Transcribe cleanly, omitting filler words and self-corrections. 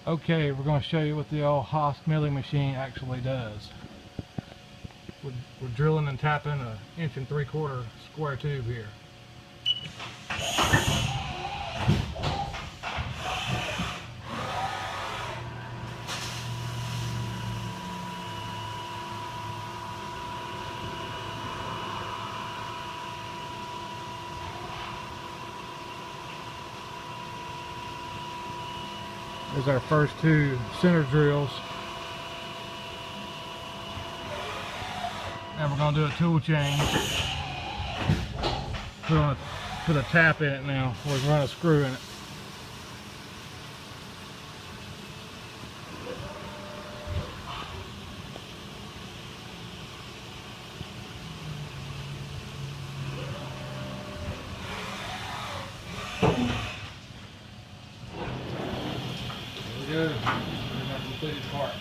Okay, we're going to show you what the old Haas milling machine actually does. We're drilling and tapping an 1 3/4 square tube here. There's our first 2 center drills. Now we're going to do a tool change. Put a tap in it now. We're going to run a screw in it. There we go. Here's our completed part.